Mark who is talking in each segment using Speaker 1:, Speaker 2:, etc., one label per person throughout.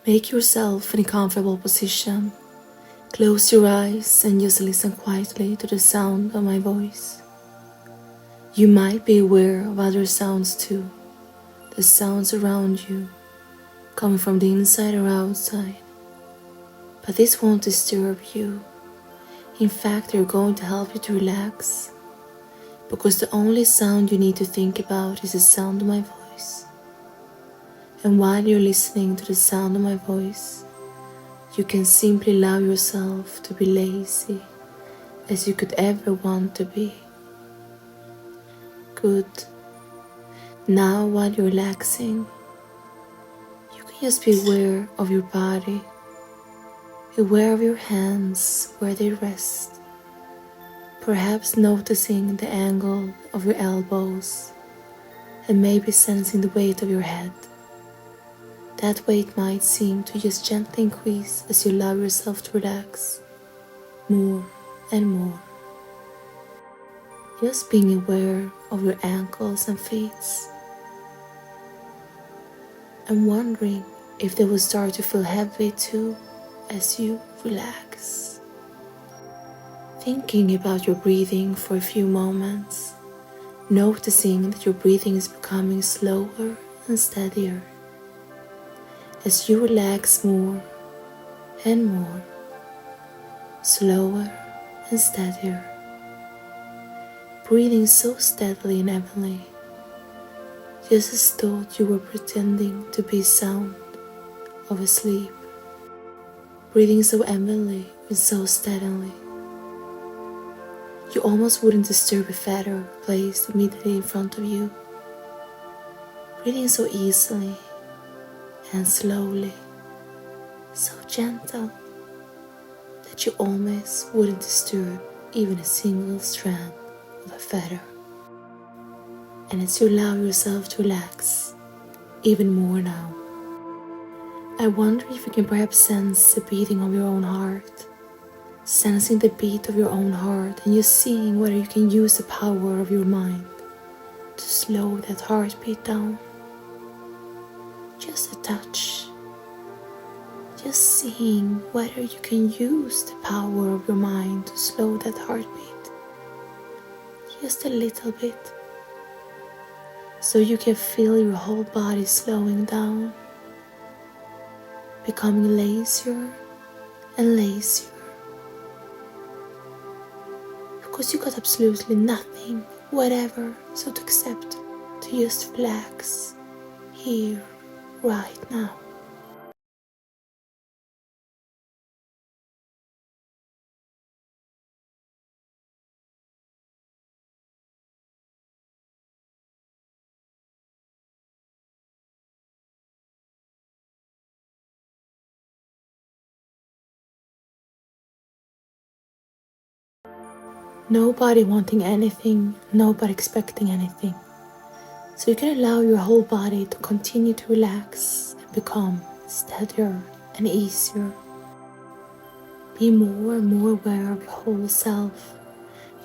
Speaker 1: Make yourself in a comfortable position. Close your eyes and just listen quietly to the sound of my voice. You might be aware of other sounds too, the sounds around you, coming from the inside or outside. But this won't disturb you. In fact, they're going to help you to relax, because the only sound you need to think about is the sound of my voice. And while you're listening to the sound of my voice, you can simply allow yourself to be lazy as you could ever want to be. Good. Now while you're relaxing, you can just be aware of your body, aware of your hands where they rest, perhaps noticing the angle of your elbows and maybe sensing the weight of your head. That weight might seem to just gently increase as you allow yourself to relax more and more. Just being aware of your ankles and feet and wondering if they will start to feel heavy too as you relax. Thinking about your breathing for a few moments, noticing that your breathing is becoming slower and steadier as you relax more and more, slower and steadier, breathing so steadily and evenly, just as though you were pretending to be sound of asleep, breathing so evenly and so steadily. You almost wouldn't disturb a feather placed immediately in front of you, breathing so easily and slowly, so gentle that you almost wouldn't disturb even a single strand of a feather. And as you allow yourself to relax even more now, I wonder if you can perhaps sense the beating of your own heart, sensing the beat of your own heart, and just seeing whether you can use the power of your mind to slow that heartbeat down. Just a touch. Just seeing whether you can use the power of your mind to slow that heartbeat. Just a little bit. So you can feel your whole body slowing down, becoming lazier and lazier. Because you got absolutely nothing, whatever, so to accept, to just relax here, right now. Nobody wanting anything, nobody expecting anything. So you can allow your whole body to continue to relax and become steadier and easier. Be more and more aware of your whole self,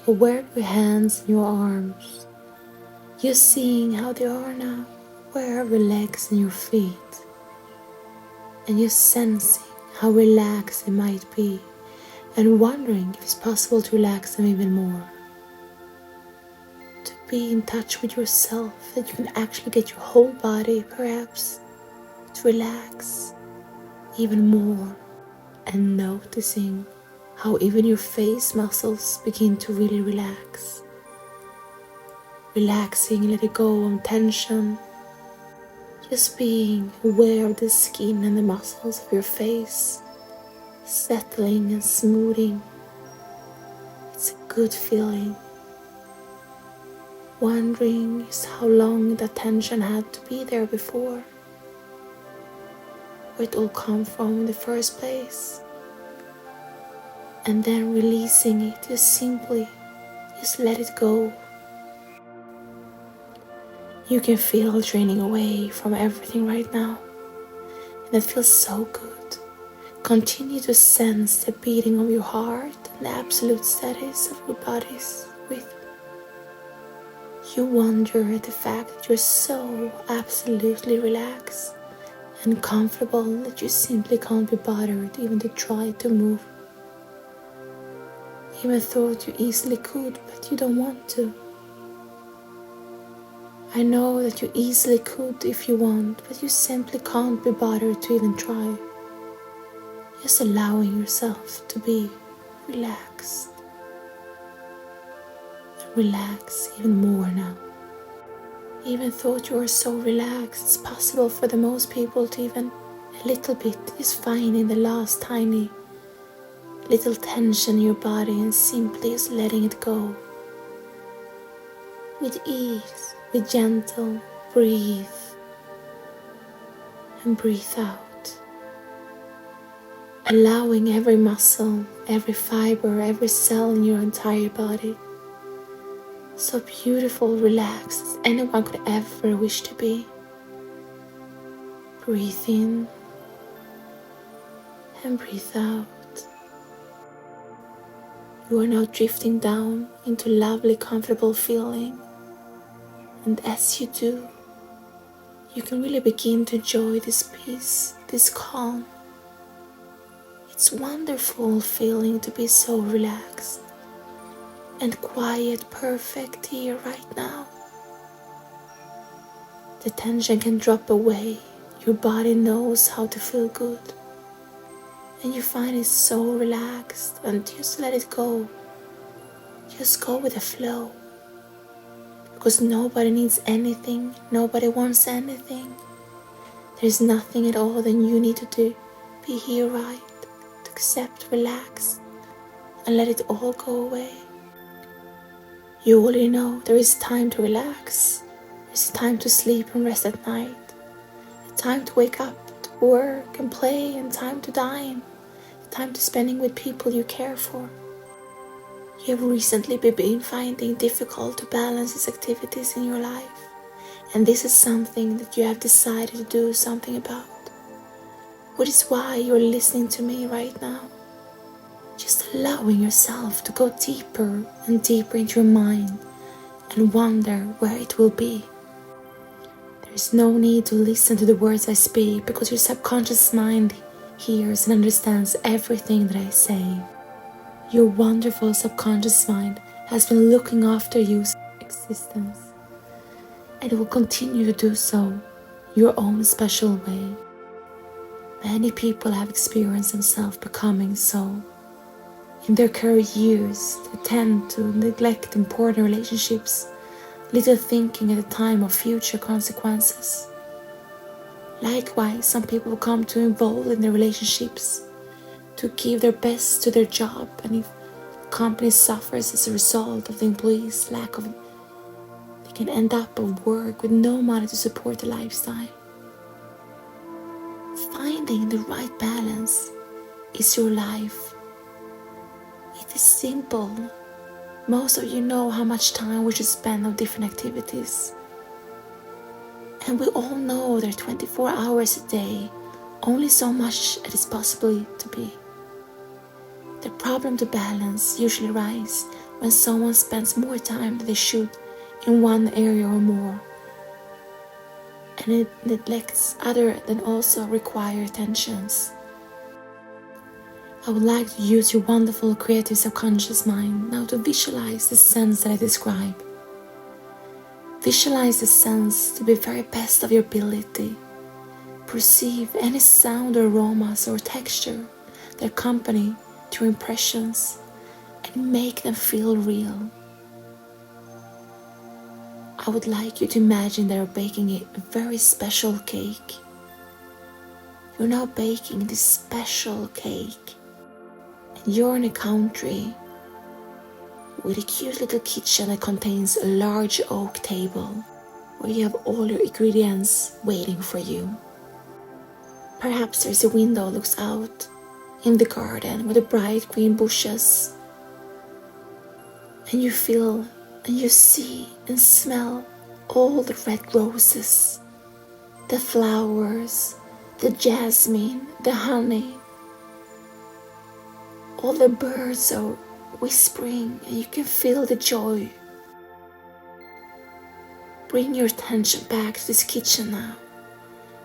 Speaker 1: aware of your hands and your arms. Just seeing how they are now, aware of your legs and your feet. And just sensing how relaxed they might be, and wondering if it's possible to relax them even more. To be in touch with yourself, that you can actually get your whole body perhaps to relax even more, and noticing how even your face muscles begin to really relax. Relaxing, letting go of tension. Just being aware of the skin and the muscles of your face, settling and smoothing. It's a good feeling. Wondering just how long that tension had to be there before, where it all come from in the first place. And then releasing it, just simply, just let it go. You can feel draining away from everything right now, and it feels so good. Continue to sense the beating of your heart and the absolute steadiness of your body's rhythm. You wonder at the fact that you're so absolutely relaxed and comfortable that you simply can't be bothered even to try to move. Even thought you easily could, but you don't want to. I know that you easily could if you want, but you simply can't be bothered to even try. Just allowing yourself to be relaxed. Relax even more now. Even thought you were so relaxed, it's possible for the most people to even a little bit is fine in the last tiny little tension in your body and simply is letting it go. With ease, with gentle breathe and breathe out. Allowing every muscle, every fiber, every cell in your entire body so beautiful, relaxed as anyone could ever wish to be. Breathe in and breathe out. You are now drifting down into lovely, comfortable feeling. And as you do, you can really begin to enjoy this peace, this calm. It's wonderful feeling to be so relaxed and quiet, perfect here right now. The tension can drop away. Your body knows how to feel good. And you find it so relaxed and just let it go. Just go with the flow. Because nobody needs anything. Nobody wants anything. There's nothing at all that you need to do. Be here right. To accept, relax, and let it all go away. You already know there is time to relax. There's time to sleep and rest at night. Time to wake up, to work and play, and time to dine. Time to spending with people you care for. You have recently been finding it difficult to balance these activities in your life. And this is something that you have decided to do something about. Which is why you're listening to me right now. Just allowing yourself to go deeper and deeper into your mind and wonder where it will be. There is no need to listen to the words I speak because your subconscious mind hears and understands everything that I say. Your wonderful subconscious mind has been looking after your existence, and it will continue to do so your own special way. Many people have experienced themselves becoming so. In their career years, they tend to neglect important relationships, little thinking at the time of future consequences. Likewise, some people come to involve in their relationships to give their best to their job, and if the company suffers as a result of the employees' lack of, they can end up at work with no money to support the lifestyle. Finding the right balance is your life. It is simple. Most of you know how much time we should spend on different activities. And we all know there are 24 hours a day, only so much it is possible to be. The problem to balance usually arises when someone spends more time than they should in one area or more, and it neglects other than also require attentions. I would like to use your wonderful creative subconscious mind now to visualize the sense that I describe. Visualize the sense to be very best of your ability. Perceive any sound or aromas or texture that accompany to your impressions and make them feel real. I would like you to imagine that you're baking a very special cake. You're now baking this special cake. You're in a country with a cute little kitchen that contains a large oak table where you have all your ingredients waiting for you. Perhaps there's a window that looks out in the garden with the bright green bushes, and you feel and you see and smell all the red roses, the flowers, the jasmine, the honey. All the birds are whispering and you can feel the joy. Bring your attention back to this kitchen now.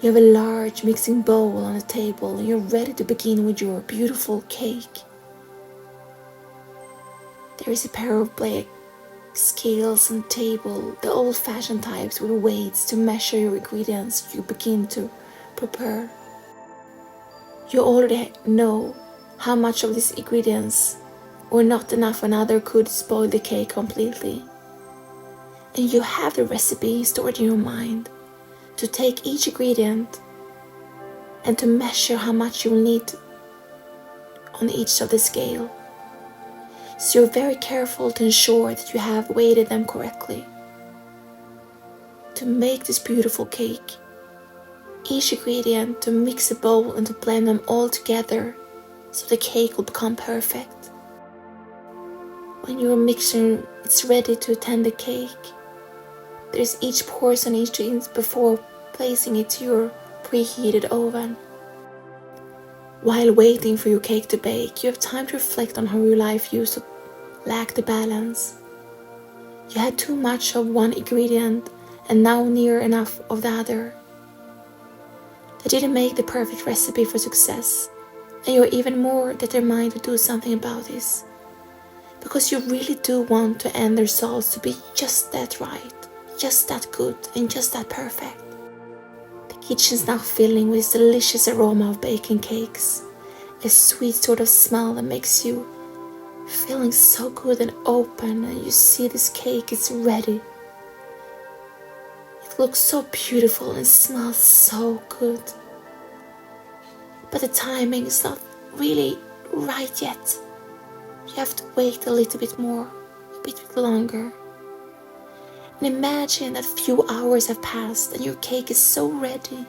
Speaker 1: You have a large mixing bowl on the table and you're ready to begin with your beautiful cake. There is a pair of black scales on the table, the old-fashioned types with weights to measure your ingredients you begin to prepare. You already know how much of these ingredients or not enough another could spoil the cake completely. And you have the recipe stored in your mind to take each ingredient and to measure how much you will need on each of the scale. So you're very careful to ensure that you have weighted them correctly. To make this beautiful cake, each ingredient to mix a bowl and to blend them all together so the cake will become perfect. When your mixture is ready to attend the cake, there's each portion each inch before placing it to your preheated oven. While waiting for your cake to bake, you have time to reflect on how your life used to lack the balance. You had too much of one ingredient and now near enough of the other. That didn't make the perfect recipe for success, and you're even more determined to do something about this, because you really do want to end the results to be just that right, just that good, and just that perfect. The kitchen's now filling with this delicious aroma of baking cakes, a sweet sort of smell that makes you feeling so good and open, and you see this cake is ready. It looks so beautiful and smells so good. But the timing is not really right yet. You have to wait a little bit more, a bit longer. And imagine that few hours have passed and your cake is so ready,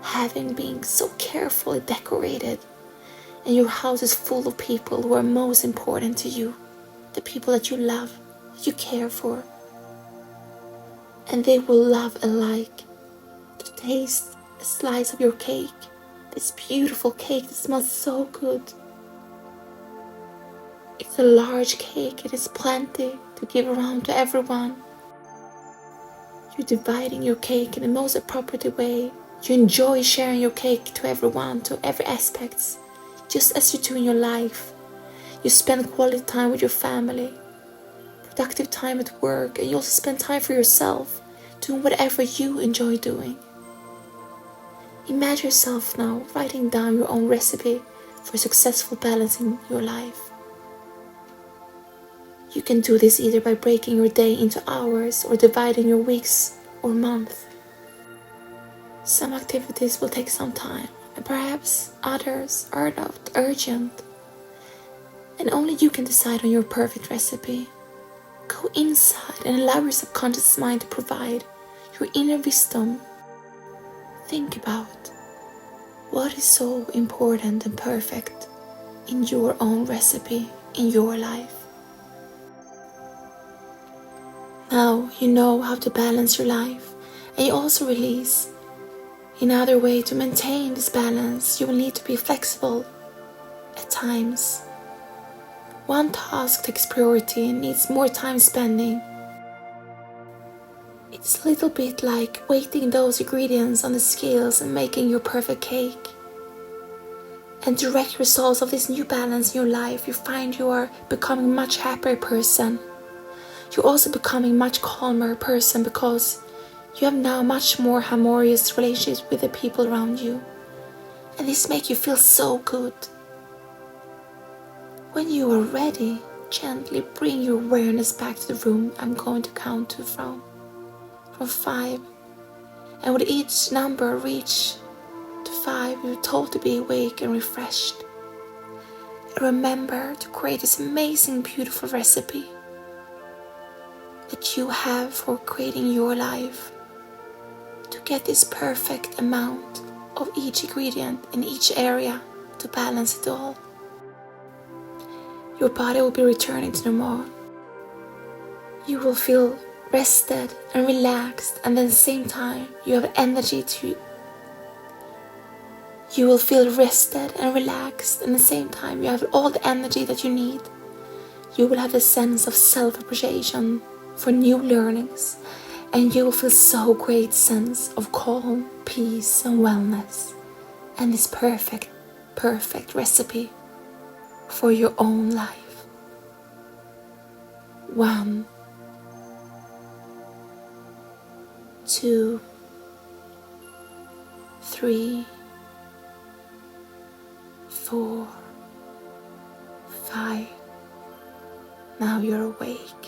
Speaker 1: having been so carefully decorated, and your house is full of people who are most important to you, the people that you love, that you care for. And they will love alike to taste a slice of your cake, this beautiful cake that smells so good. It's a large cake, it is plenty to give around to everyone. You're dividing your cake in the most appropriate way. You enjoy sharing your cake to everyone, to every aspect, just as you do in your life. You spend quality time with your family, productive time at work, and you also spend time for yourself, doing whatever you enjoy doing. Imagine yourself now writing down your own recipe for successful balance in your life. You can do this either by breaking your day into hours or dividing your weeks or months. Some activities will take some time, and perhaps others are not urgent. And only you can decide on your perfect recipe. Go inside and allow your subconscious mind to provide your inner wisdom. Think about what is so important and perfect in your own recipe, in your life. Now you know how to balance your life, and you also release. Another way to maintain this balance, you will need to be flexible at times. One task takes priority and needs more time spending. It's a little bit like weighting those ingredients on the scales and making your perfect cake. And direct results of this new balance in your life, you find you are becoming a much happier person. You're also becoming a much calmer person because you have now much more harmonious relationships with the people around you. And this makes you feel so good. When you are ready, gently bring your awareness back to the room I'm going to count to from 5. And with each number reach to 5, you're told to be awake and refreshed. And remember to create this amazing, beautiful recipe that you have for creating your life, to get this perfect amount of each ingredient in each area to balance it all. Your body will be returning to normal. You will feel rested and relaxed, and at the same time you have energy to. You will feel rested and relaxed, and at the same time you have all the energy that you need. You will have a sense of self-appreciation for new learnings, and you will feel so great sense of calm, peace and wellness, and this perfect recipe for your own life. 1, 2, 3, 4, 5. Now you're awake.